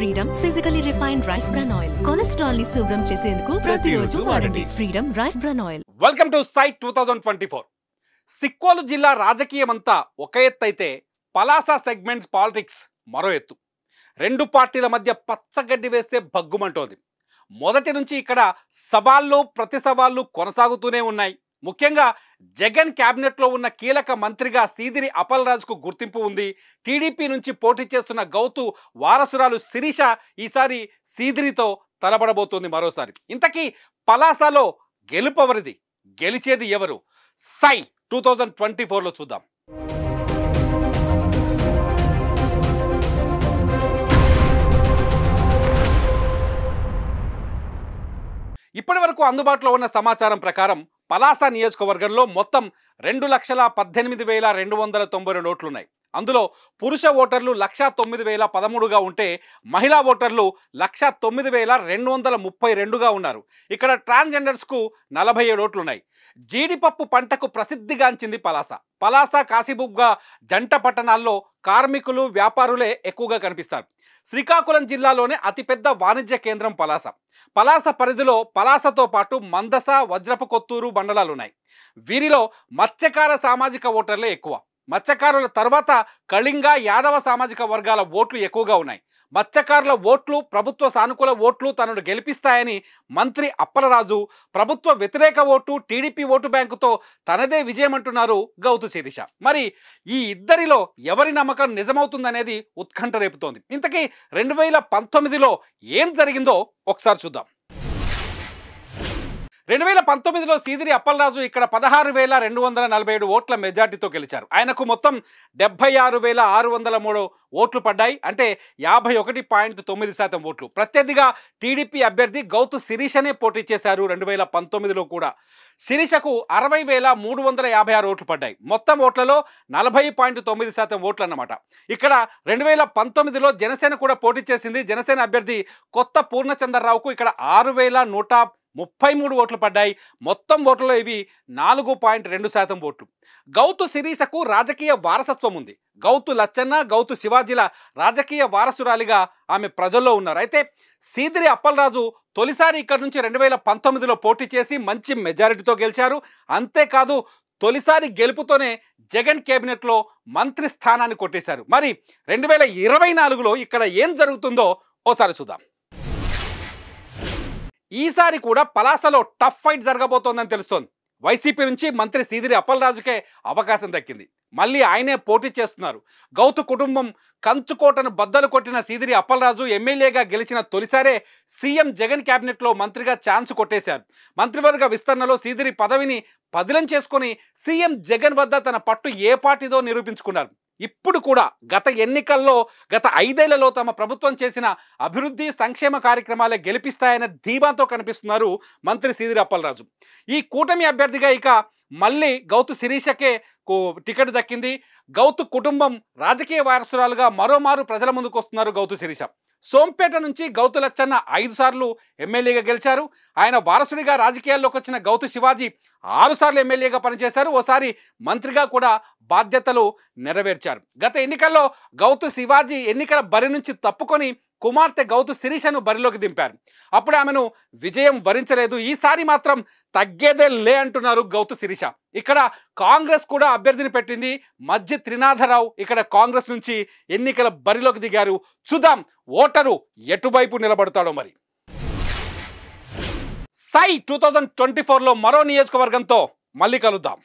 Freedom physically refined rice bran oil cholesterol ని శుభ్రం చేసేందుకు ప్రతిరోజు వాడండి Freedom rice bran oil. Welcome to site 2024. Sikkolu జిల్లా రాజకీయమంతా ఒక ఎత్తు అయితే పలాస సెగ్మెంట్స్ పాలిటిక్స్ మరో ఎత్తు. రెండు పార్టీల మధ్య పచ్చగడ్డి వేస్తే భగ్గుమంటోంది. మొదటి నుంచి ఇక్కడ సవాళ్ళు ప్రతి సవాళ్ళు కొనసాగుతూనే ఉన్నాయి. ముఖ్యంగా జగన్ క్యాబినెట్లో ఉన్న కీలక మంత్రిగా సీదిరి అప్పలరాజుకు గుర్తింపు ఉంది. టీడీపీ నుంచి పోటీ చేస్తున్న గౌతు వారసురాలు శిరీష ఈసారి సీదిరితో తలపడబోతోంది మరోసారి. ఇంతకీ పలాసలో గెలుపవరిది, గెలిచేది ఎవరు? సై 2024లో చూద్దాం. ఇప్పటి వరకు అందుబాటులో ఉన్న సమాచారం ప్రకారం పలాస నియోజకవర్గంలో మొత్తం 2,18,292 ఓట్లున్నాయి. అందులో పురుష ఓటర్లు 1,09,013గా ఉంటే మహిళా ఓటర్లు 1,09,232గా ఉన్నారు. ఇక్కడ ట్రాన్స్జెండర్స్కు 47 ఓట్లున్నాయి. జీడిపప్పు పంటకు ప్రసిద్ధిగాంచింది పలాస. పలాస కాశీబుగ్గ జంట పట్టణాల్లో కార్మికులు వ్యాపారులే ఎక్కువగా కనిపిస్తారు. శ్రీకాకుళం జిల్లాలోనే అతిపెద్ద వాణిజ్య కేంద్రం పలాస. పలాస పరిధిలో పలాసతో పాటు మందస, వజ్రపు కొత్తూరు మండలాలున్నాయి. వీరిలో మత్స్యకార సామాజిక ఓటర్లే ఎక్కువ. మత్స్యకారుల తర్వాత కళింగ, యాదవ సామాజిక వర్గాల ఓట్లు ఎక్కువగా ఉన్నాయి. మత్స్యకారుల ఓట్లు ప్రభుత్వ సానుకూల ఓట్లు తనను గెలిపిస్తాయని మంత్రి అప్పలరాజు, ప్రభుత్వ వ్యతిరేక ఓటు టీడీపీ ఓటు బ్యాంకుతో తనదే విజయమంటున్నారు గౌతు శిరీష. మరి ఈ ఇద్దరిలో ఎవరి నమ్మకం నిజమవుతుందనేది ఉత్కంఠ రేపుతోంది. ఇంతకీ 2019లో ఏం జరిగిందో ఒకసారి చూద్దాం. 2019లో సీదిరి అప్పలరాజు ఇక్కడ 16,247 ఓట్ల మెజార్టీతో గెలిచారు. ఆయనకు మొత్తం 76,603 ఓట్లు పడ్డాయి. అంటే 51.9% ఓట్లు. ప్రత్యర్థిగా టీడీపీ అభ్యర్థి గౌతు శిరీషనే పోటీ చేశారు 2019లో కూడా. శిరీషకు 60,356 ఓట్లు పడ్డాయి. మొత్తం ఓట్లలో 40.9% ఓట్లు అన్నమాట. ఇక్కడ 2019లో జనసేన కూడా పోటీ చేసింది. జనసేన అభ్యర్థి కొత్త పూర్ణచంద్రరావుకు ఇక్కడ 6,133 ఓట్లు పడ్డాయి. మొత్తం ఓట్లలో ఇవి 4.2% ఓట్లు. గౌతు శిరీషకు రాజకీయ వారసత్వం ఉంది. గౌతు లచ్చన్న, గౌతు శివాజీల రాజకీయ వారసురాలిగా ఆమె ప్రజల్లో ఉన్నారు. అయితే సీదిరి అప్పలరాజు తొలిసారి ఇక్కడ నుంచి 2019లో పోటీ చేసి మంచి మెజారిటీతో గెలిచారు. అంతేకాదు తొలిసారి గెలుపుతోనే జగన్ కేబినెట్లో మంత్రి స్థానాన్ని కొట్టేశారు. మరి 2024లో ఇక్కడ ఏం జరుగుతుందో ఓసారి చూద్దాం. ఈసారి కూడా పలాసలో టఫ్ ఫైట్ జరగబోతోందని తెలుస్తోంది. వైసీపీ నుంచి మంత్రి సీదిరి అప్పలరాజుకే అవకాశం దక్కింది. మళ్ళీ ఆయనే పోటీ చేస్తున్నారు. గౌతు కుటుంబం కంచుకోటను బద్దలు కొట్టిన సీదిరి అప్పలరాజు ఎమ్మెల్యేగా గెలిచిన తొలిసారే సీఎం జగన్ క్యాబినెట్లో మంత్రిగా ఛాన్స్ కొట్టేశారు. మంత్రివర్గ విస్తరణలో సీదిరి పదవిని పదిలం చేసుకుని సీఎం జగన్ వద్ద తన పట్టు ఏ పార్టీదో నిరూపించుకున్నారు. ఇప్పుడు కూడా గత ఎన్నికల్లో గత 5 ఏళ్లలో తమ ప్రభుత్వం చేసిన అభివృద్ధి సంక్షేమ కార్యక్రమాలే గెలిపిస్తాయన్న ధీమాతో కనిపిస్తున్నారు మంత్రి సీదిరి అప్పలరాజు. ఈ కూటమి అభ్యర్థిగా ఇక మళ్ళీ గౌతు శిరీషకే టికెట్ దక్కింది. గౌతు కుటుంబం రాజకీయ వారసురాలుగా మరోమారు ప్రజల ముందుకు వస్తున్నారు గౌతు శిరీష. సోంపేట నుంచి గౌతు లచ్చన్న 5 సార్లు ఎమ్మెల్యేగా గెలిచారు. ఆయన వారసుడిగా రాజకీయాల్లోకి వచ్చిన గౌతు శివాజీ 6 సార్లు ఎమ్మెల్యేగా పనిచేశారు. ఓసారి మంత్రిగా కూడా బాధ్యతలు నెరవేర్చారు. గత ఎన్నికల్లో గౌతు శివాజీ ఎన్నికల బరి నుంచి తప్పుకొని కుమార్తె గౌతు శిరీషను బరిలోకి దింపారు. అప్పుడు ఆమెను విజయం వరించలేదు. ఈసారి మాత్రం తగ్గేదే లే అంటున్నారు గౌతు శిరీష. ఇక్కడ కాంగ్రెస్ కూడా అభ్యర్థిని పెట్టింది. మధ్య త్రినాథరావు ఇక్కడ కాంగ్రెస్ నుంచి ఎన్నికల బరిలోకి దిగారు. చూద్దాం ఓటరు ఎటువైపు నిలబడతాడో. మరి సై 2024లో మరో నియోజకవర్గంతో మళ్ళీ కలుద్దాం.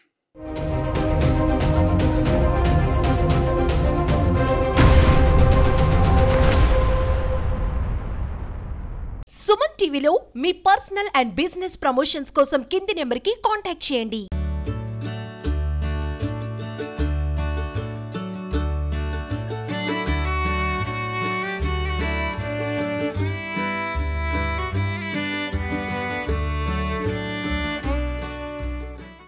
సుమన్ టీవీలో మీ పర్సనల్ అండ్ బిజినెస్ ప్రమోషన్స్ కోసం కింది నెంబర్కి కాంటాక్ట్ చేయండి.